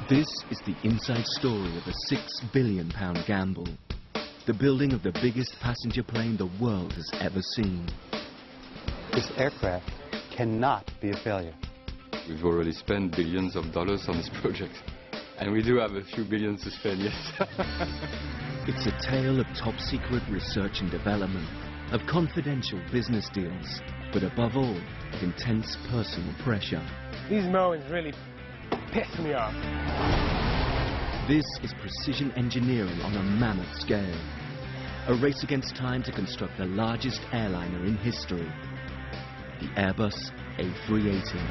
This is the inside story of a £6 billion gamble. The building of the biggest passenger plane the world has ever seen. This aircraft cannot be a failure. We've already spent billions of dollars on this project. And we do have a few billions to spend, yes. It's a tale of top-secret research and development, of confidential business deals, but above all, of intense personal pressure. These moments really piss me off. This is precision engineering on a mammoth scale. A race against time to construct the largest airliner in history, the Airbus A380.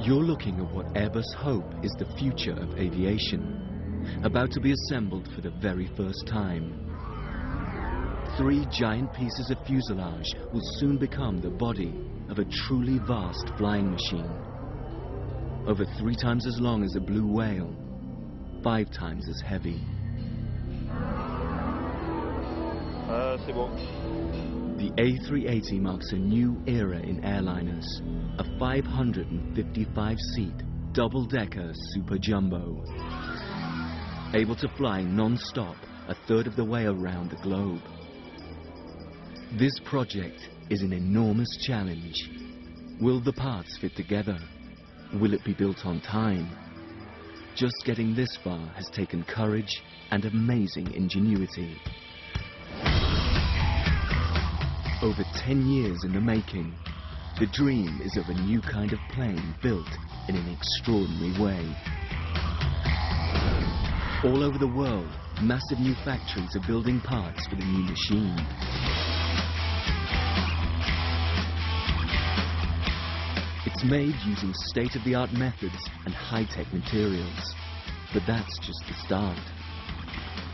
You're looking at what Airbus hope is the future of aviation, about to be assembled for the very first time. 3 giant pieces of fuselage will soon become the body of a truly vast flying machine. Over 3 times as long as a blue whale, 5 times as heavy. C'est bon. The A380 marks a new era in airliners, a 555-seat, double-decker super jumbo, able to fly non-stop a third of the way around the globe. This project is an enormous challenge. Will the parts fit together? Will it be built on time? Just getting this far has taken courage and amazing ingenuity. Over 10 years in the making, the dream is of a new kind of plane built in an extraordinary way. All over the world, massive new factories are building parts for the new machine. It's made using state-of-the-art methods and high-tech materials. But that's just the start.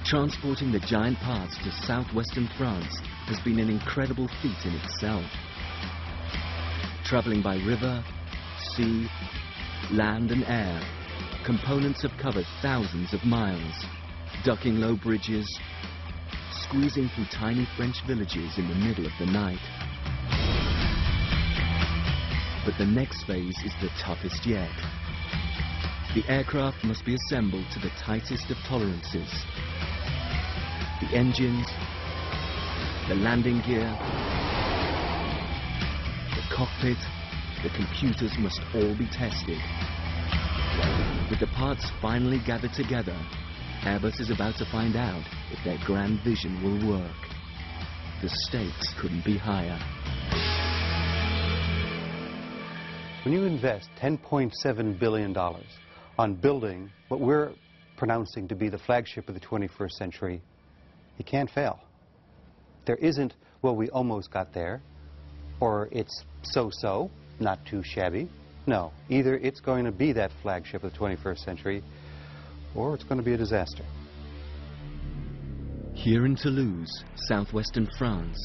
Transporting the giant parts to southwestern France has been an incredible feat in itself. Traveling by river, sea, land and air, components have covered thousands of miles, ducking low bridges, squeezing through tiny French villages in the middle of the night. But the next phase is the toughest yet. The aircraft must be assembled to the tightest of tolerances. The engines, the landing gear, the cockpit, the computers must all be tested. With the parts finally gathered together, Airbus is about to find out if their grand vision will work. The stakes couldn't be higher. When you invest $10.7 billion on building what we're pronouncing to be the flagship of the 21st century, you can't fail. There isn't, well, we almost got there, or it's so-so, not too shabby. No, either it's going to be that flagship of the 21st century, or it's going to be a disaster. Here in Toulouse, southwestern France,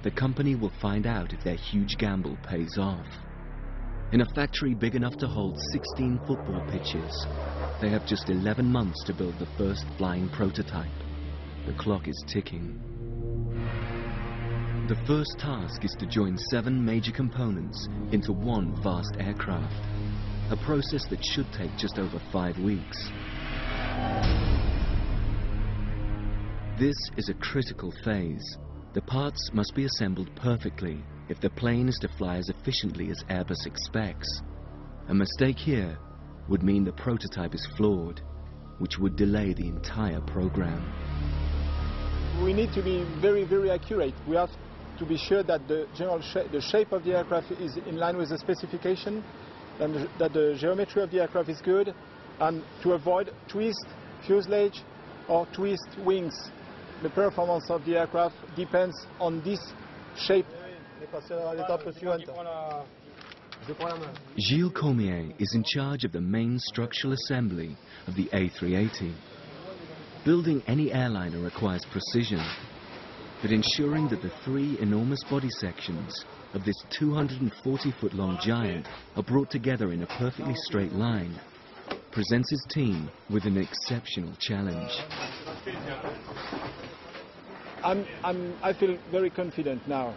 the company will find out if their huge gamble pays off. In a factory big enough to hold 16 football pitches, they have just 11 months to build the first flying prototype. The clock is ticking. The first task is to join 7 major components into one vast aircraft, a process that should take just over 5 weeks. This is a critical phase. The parts must be assembled perfectly if the plane is to fly as efficiently as Airbus expects. A mistake here would mean the prototype is flawed, which would delay the entire program. We need to be very, very accurate. We have to be sure that the shape of the aircraft is in line with the specification, and that the geometry of the aircraft is good, and to avoid twist fuselage or twist wings. The performance of the aircraft depends on this shape. Gilles Cormier is in charge of the main structural assembly of the A380. Building any airliner requires precision. but ensuring that the three enormous body sections of this 240-foot-long giant are brought together in a perfectly straight line presents his team with an exceptional challenge. I feel very confident now,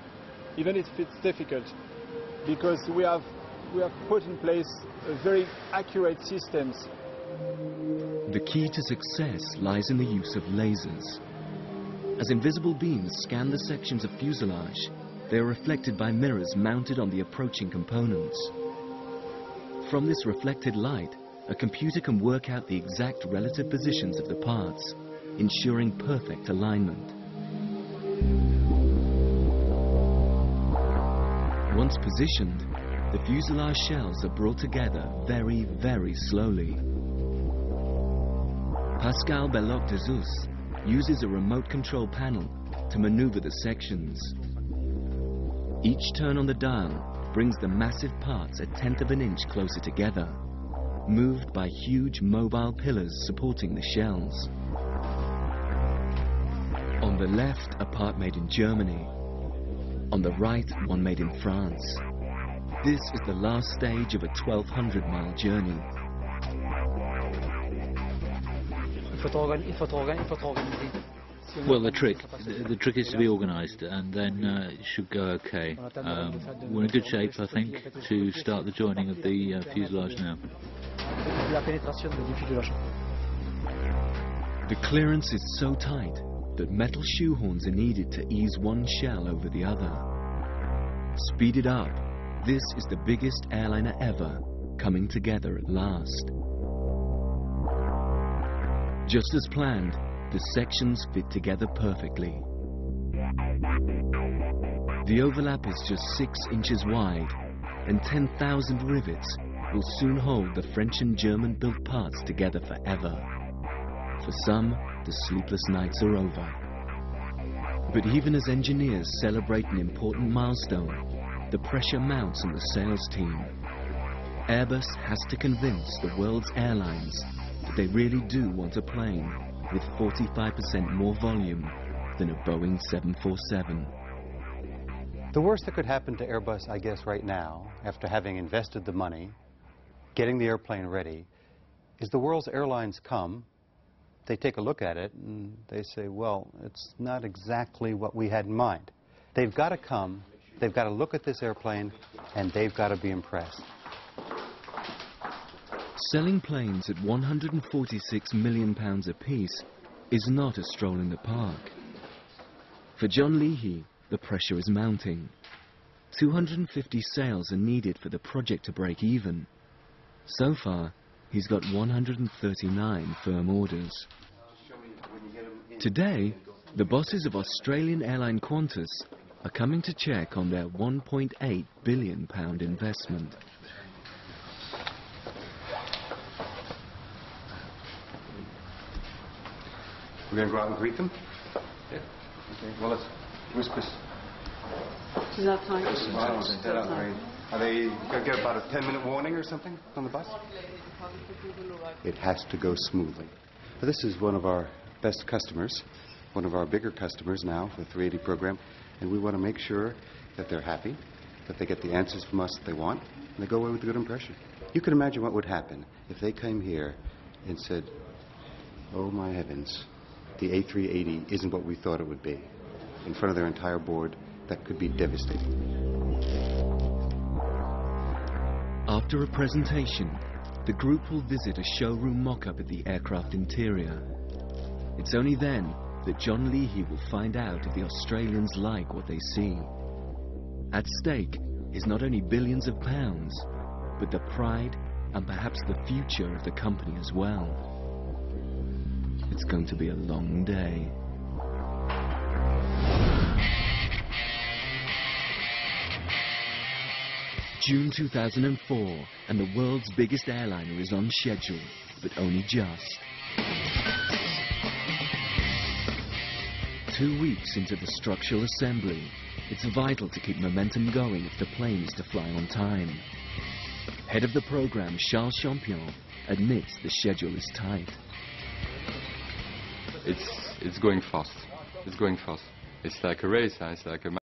even if it's difficult, because we have put in place a very accurate systems. The key to success lies in the use of lasers. As invisible beams scan the sections of fuselage, they are reflected by mirrors mounted on the approaching components. From this reflected light, a computer can work out the exact relative positions of the parts, ensuring perfect alignment. Once positioned, the fuselage shells are brought together very, very slowly. Pascal Belloc de Zeus uses a remote control panel to maneuver the sections. Each turn on the dial brings the massive parts a tenth of an inch closer together, moved by huge mobile pillars supporting the shells. On the left, a part made in Germany. On the right, one made in France. This is the last stage of a 1,200-mile journey. Well, the trick is to be organised, and then it should go okay. We're in good shape, I think, to start the joining of the fuselage now. The clearance is so tight that metal shoehorns are needed to ease one shell over the other. Speeded up, this is the biggest airliner ever coming together at last. Just as planned, the sections fit together perfectly. The overlap is just 6 inches wide, and 10,000 rivets will soon hold the French and German-built parts together forever. For some, the sleepless nights are over. But even as engineers celebrate an important milestone, the pressure mounts on the sales team. Airbus has to convince the world's airlines that they really do want a plane with 45% more volume than a Boeing 747. The worst that could happen to Airbus, I guess, right now, after having invested the money, getting the airplane ready, is the world's airlines come, they take a look at it, and they say, well, it's not exactly what we had in mind. They've got to come, they've got to look at this airplane, and they've got to be impressed. Selling planes at £146 million apiece is not a stroll in the park. For John Leahy, the pressure is mounting. 250 sales are needed for the project to break even. So far, he's got 139 firm orders. Today, the bosses of Australian airline Qantas are coming to check on their £1.8 billion investment. We're going to go out and greet them? Yeah. Okay, well, where's Chris? She's outside. Are they going to get about a 10-minute warning or something on the bus? It has to go smoothly. Well, this is one of our best customers, one of our bigger customers now for the 380 program, and we want to make sure that they're happy, that they get the answers from us that they want, and they go away with a good impression. You can imagine what would happen if they came here and said, oh my heavens, the A380 isn't what we thought it would be. In front of their entire board, that could be devastating. After a presentation, the group will visit a showroom mock-up at the aircraft interior. It's only then that John Leahy will find out if the Australians like what they see. At stake is not only billions of pounds, but the pride and perhaps the future of the company as well. It's going to be a long day. June 2004, and the world's biggest airliner is on schedule, but only just. 2 weeks into the structural assembly, it's vital to keep momentum going if the plane is to fly on time. Head of the program, Charles Champion, admits the schedule is tight. It's going fast. It's going fast. It's like a race, huh? It's like a